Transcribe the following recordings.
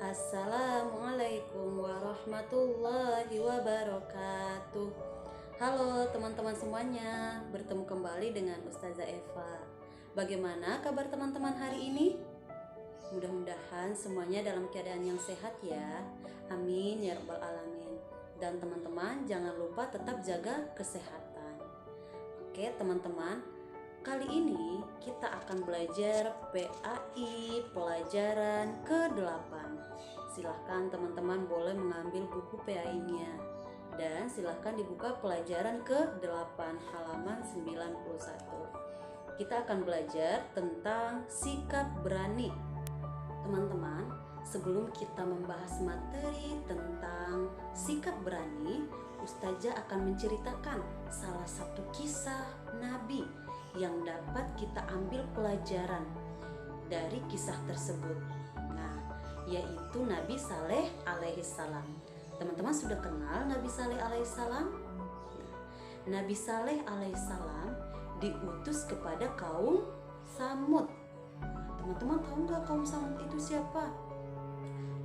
Assalamualaikum warahmatullahi wabarakatuh. Halo teman-teman semuanya, bertemu kembali dengan Ustazah Eva. Bagaimana kabar teman-teman hari ini? Mudah-mudahan semuanya dalam keadaan yang sehat ya. Amin ya rabbal alamin. Dan teman-teman jangan lupa tetap jaga kesehatan. Oke teman-teman, kali ini kita akan belajar PAI pelajaran ke-8. Silahkan teman-teman boleh mengambil buku PAI-nya. Dan silahkan dibuka pelajaran ke-8 halaman 91. Kita akan belajar tentang sikap berani. Teman-teman, sebelum kita membahas materi tentang sikap berani, Ustazah akan menceritakan salah satu kisah Nabi yang dapat kita ambil pelajaran dari kisah tersebut. Nah, yaitu Nabi Saleh alaihissalam. Teman-teman sudah kenal Nabi Saleh alaihissalam? Nabi Saleh alaihissalam diutus kepada kaum Samud. Teman-teman tahu nggak kaum Samud itu siapa?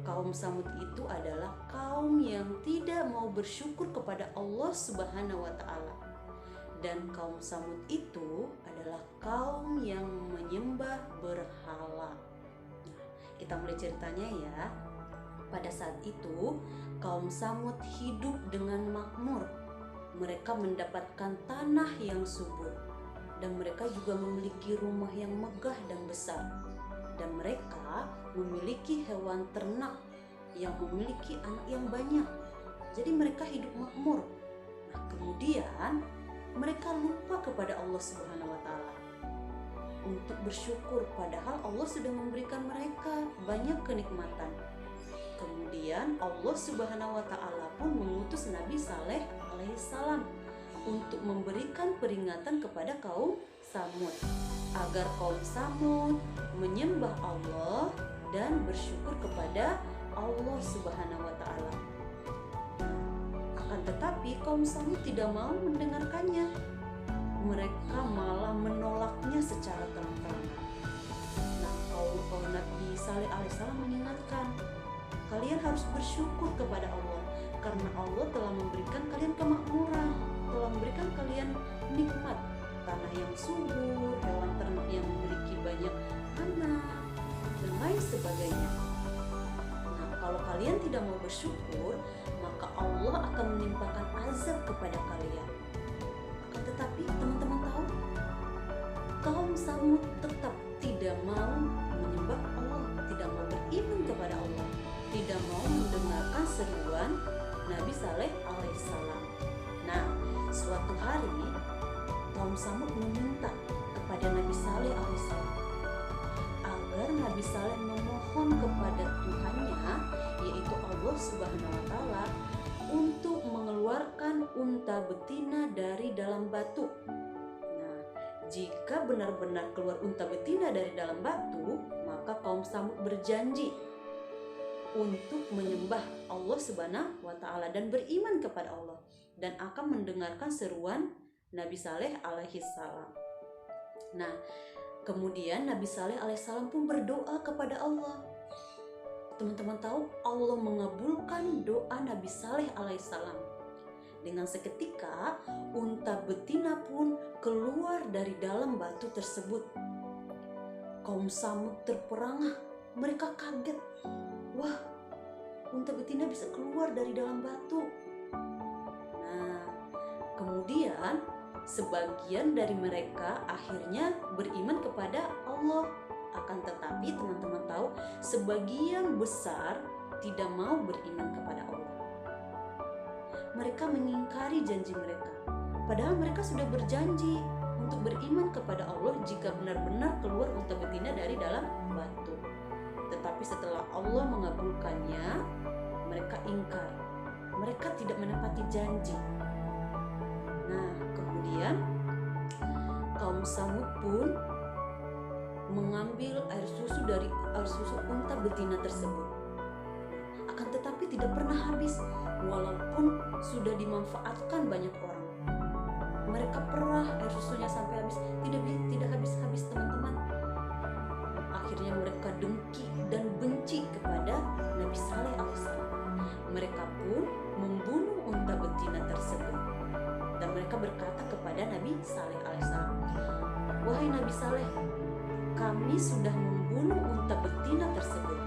Kaum Samud itu adalah kaum yang tidak mau bersyukur kepada Allah Subhanahu wa Ta'ala. Dan kaum Samud itu adalah kaum yang menyembah berhala. Kita mulai ceritanya ya. Pada saat itu kaum Samud hidup dengan makmur. Mereka mendapatkan tanah yang subur, dan mereka juga memiliki rumah yang megah dan besar, dan mereka memiliki hewan ternak yang memiliki anak yang banyak. Jadi mereka hidup makmur. Nah, kemudian mereka lupa kepada Allah Subhanahu wa Ta'ala untuk bersyukur, padahal Allah sudah memberikan mereka banyak kenikmatan. Kemudian Allah Subhanahu wa Ta'ala pun mengutus Nabi Saleh alaihissalam untuk memberikan peringatan kepada kaum Samud agar kaum Samud menyembah Allah dan bersyukur kepada Allah Subhanahu wa Ta'ala. Akan tetapi kaum Samud tidak mau mendengarkannya. Mereka malah menolaknya secara terang-terangan. Nah, kaum Nabi Saleh alaihissalam mengingatkan, kalian harus bersyukur kepada Allah karena Allah telah memberikan kalian kemakmuran, telah memberikan kalian nikmat, tanah yang subur, hewan ternak yang memiliki banyak anak, dan lain sebagainya. Nah, kalau kalian tidak mau bersyukur, maka Allah akan menimpakan azab kepada kalian. Akan tetapi teman-teman tahu, kaum Samud tetap tidak mau menyembah Allah, tidak mau beriman kepada Allah, tidak mau mendengarkan seruan Nabi Saleh alaihissalam. Nah, suatu hari kaum Samud meminta kepada Nabi Saleh alaihissalam agar Nabi Saleh memohon kepada Tuhannya, yaitu Allah Subhanahu wa Ta'ala, untuk mengeluarkan unta betina dari dalam batu. Nah, jika benar-benar keluar unta betina dari dalam batu, maka kaum Samud berjanji untuk menyembah Allah Subhanahu wa Ta'ala dan beriman kepada Allah, dan akan mendengarkan seruan Nabi Saleh alaihissalam. Nah, kemudian Nabi Saleh alaihissalam pun berdoa kepada Allah. Teman-teman tahu, Allah mengabulkan doa Nabi Saleh alaihissalam. Dengan seketika unta betina pun keluar dari dalam batu tersebut. Kaum Samud terperangah, mereka kaget. Wah, unta betina bisa keluar dari dalam batu. Nah, kemudian sebagian dari mereka akhirnya beriman kepada Allah. Akan tetapi teman-teman tahu, sebagian besar tidak mau beriman kepada Allah. Mereka mengingkari janji mereka, padahal mereka sudah berjanji untuk beriman kepada Allah jika benar-benar keluar unta betina dari dalam batu. Tetapi setelah Allah mengabulkannya, mereka ingkar. Mereka tidak menepati janji. Nah, kemudian kaum Samud pun mengambil air susu unta betina tersebut. Akan tetapi tidak pernah habis, walaupun sudah dimanfaatkan banyak orang. Mereka perah air susunya sampai habis, tidak habis-habis teman-teman. Akhirnya mereka dengki dan benci kepada Nabi berkata kepada Nabi Saleh alaihissalam, "Wahai Nabi Saleh, kami sudah membunuh unta betina tersebut.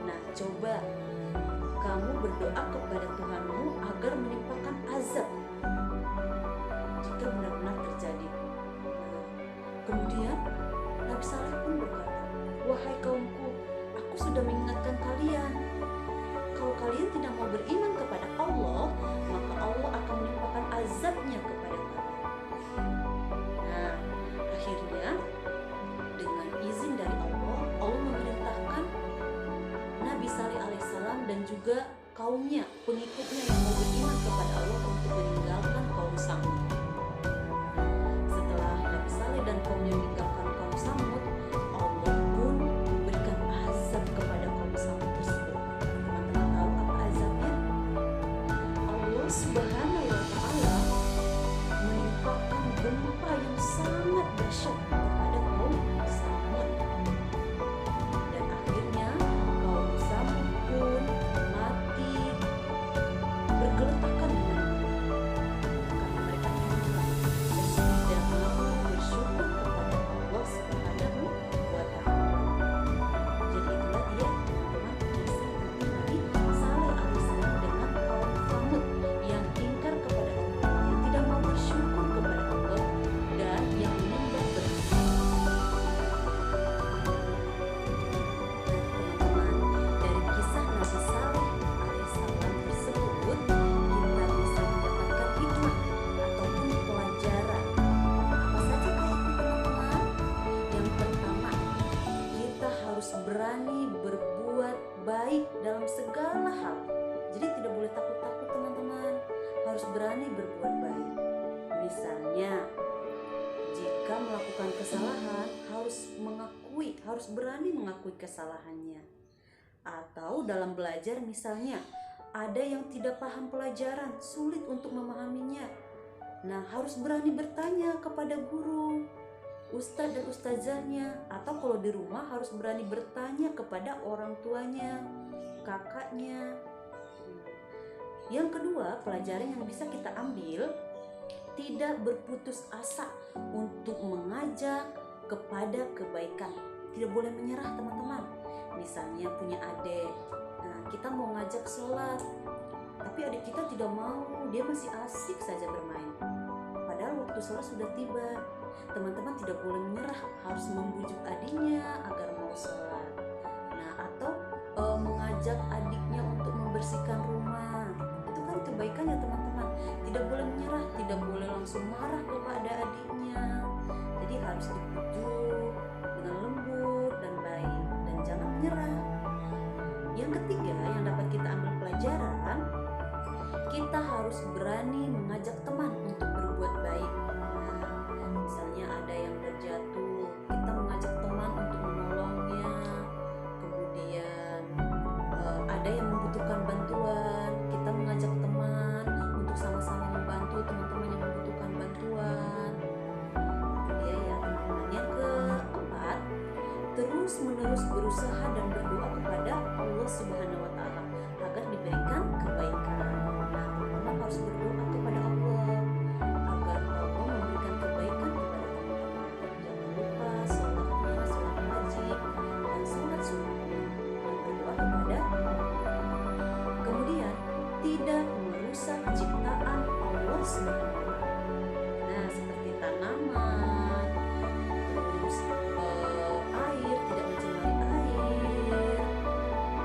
Nah, coba kamu berdoa kepada Tuhanmu agar menimpakan azab jika benar-benar terjadi." Kemudian Nabi Saleh pun berkata, "Wahai kaumku, aku sudah mengingatkan kalian. Kalau kalian tidak mau beriman kepada Allah, maka Allah akan menimpakan azabnya kepada kalian." Nah, akhirnya dengan izin dari Allah, Allah memerintahkan Nabi Saleh alaihissalam dan juga kaumnya, pengikutnya yang mau beriman kepada Allah untuk meninggalkan kaum Samud. Setelah Nabi Saleh dan kaumnya meninggalkan kaum Samud, Allah pun memberikan azab kepada kaum Samud tersebut. Teman-teman tahu apa azabnya? Allah Subhanahu wa Ta'ala menimpakan gempa yang sangat dahsyat kepada kaum Samud, dan akhirnya kaum Samud pun mati bergeletakan dengan karena mereka ingkar dan tidak mau bersyukur kepada Allah Subhanahu wa Ta'ala. Jadi itulah dia teman-teman kisah tentang Nabi Saleh alaihissalam dengan kaum Samud yang ingkar kepada Allah, yang tidak mau bersyukur kepada Allah, dan yang menyembah berhala. Teman-teman, dari kisah Nabi Saleh alaihissalam tersebut kita bisa mendapatkan hikmah ataupun pelajaran. Apa sajakah itu, teman-teman? Yang pertama, kita harus berani berbuat baik dalam segala hal. Jadi tidak boleh takut-takut, teman-teman. Harus berani berbuat baik. Misalnya, jika melakukan kesalahan, harus berani mengakui kesalahannya. Atau dalam belajar misalnya, ada yang tidak paham pelajaran, sulit untuk memahaminya. Nah, harus berani bertanya kepada guru, ustadz dan ustazahnya. Atau kalau di rumah harus berani bertanya kepada orang tuanya, kakaknya. Yang kedua, pelajaran yang bisa kita ambil, tidak berputus asa untuk mengajak kepada kebaikan. Tidak boleh menyerah, teman-teman. Misalnya punya adik, nah kita mau ngajak sholat, tapi adik kita tidak mau, dia masih asik saja bermain. Padahal waktu sholat sudah tiba. Teman-teman tidak boleh menyerah, harus membujuk adiknya agar mau sholat. Nah, atau mengajak adiknya untuk membersihkan rumah. Itu kan kebaikan ya, teman-teman. Tidak boleh menyerah, tidak boleh langsung marah kepada adiknya. Jadi harus dibujuk dengan lembut dan baik, dan jangan menyerah. Yang ketiga yang dapat kita ambil pelajaran, kita harus berani mengajak teman untuk berbuat baik. Nah, misalnya ada yang terjatuh, kita mengajak teman untuk menolongnya. Kemudian ada yang membutuhkan bantuan, kita mengajak teman untuk sama-sama membantu teman-teman yang membutuhkan bantuan. Ya teman-teman. Yang keempat, terus-menerus berusaha dan berdoa kepada Allah Subhanahu wa Ta'ala agar diberikan kebaikan. Nah, teman-teman harus berdoa kepada Allah agar Allah memberikan kebaikan kepada teman-teman. Jangan lupa sholatnya, sholat wajib dan sholat sunnahnya, dan berdoa kepada Allah. Kemudian tidak merusak ciptaan Allah Subhanahu wa Ta'ala. Nah, seperti tanaman, terus air, tidak mencemari air,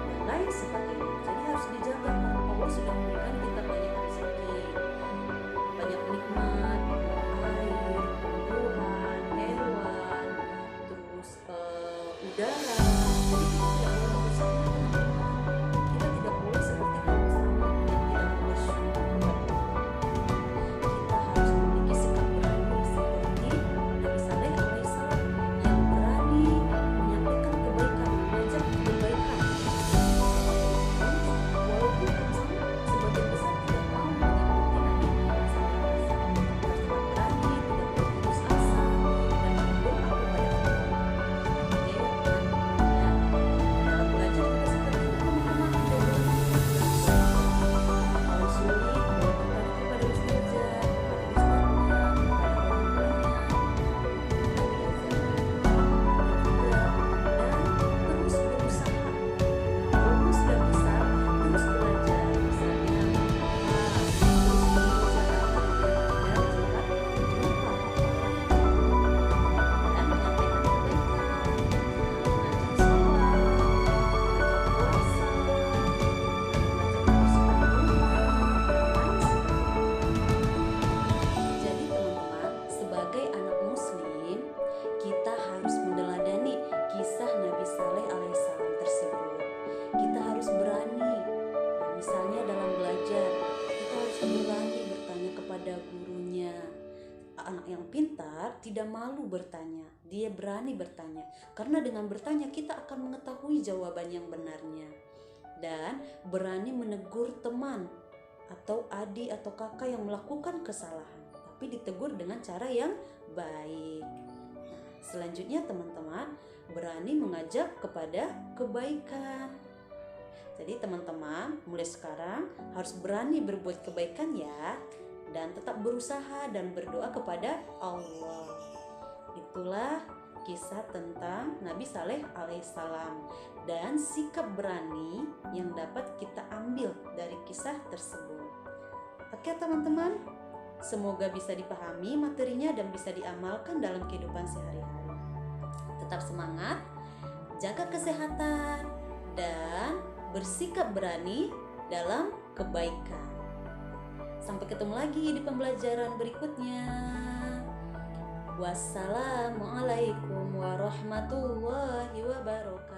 dan lain sebagainya. Jadi harus dijaga karena Allah sudah memberikan kita banyak rezeki, banyak nikmat, air, tumbuhan, hewan, terus udara. Jadi kita tidak boleh merusaknya, teman-teman. Kita tidak boleh seperti kaum Samud yang tidak bersyukur kepada Allah. Kita harus memiliki sikap berani seperti Nabi Saleh alaihissalam yang berani menyampaikan kebaikan, mengajak kebaikan. Walaupun kaum Samud sebagian besar tidak mau mengikuti Nabi Saleh alaihissalam, harus tetap berani, tidak berputus asa, dan berdoa kepada Allah. Ya, teman-teman. Nah, tidak malu bertanya, dia berani bertanya. Karena dengan bertanya kita akan mengetahui jawaban yang benarnya. Dan berani menegur teman atau adik atau kakak yang melakukan kesalahan, tapi ditegur dengan cara yang baik. Nah, selanjutnya teman-teman, berani mengajak kepada kebaikan. Jadi teman-teman mulai sekarang harus berani berbuat kebaikan ya, dan tetap berusaha dan berdoa kepada Allah. Itulah kisah tentang Nabi Saleh alaihissalam dan sikap berani yang dapat kita ambil dari kisah tersebut. Oke teman-teman, semoga bisa dipahami materinya dan bisa diamalkan dalam kehidupan sehari-hari. Tetap semangat, jaga kesehatan, dan bersikap berani dalam kebaikan. Sampai ketemu lagi di pembelajaran berikutnya. Wassalamualaikum warahmatullahi wabarakatuh.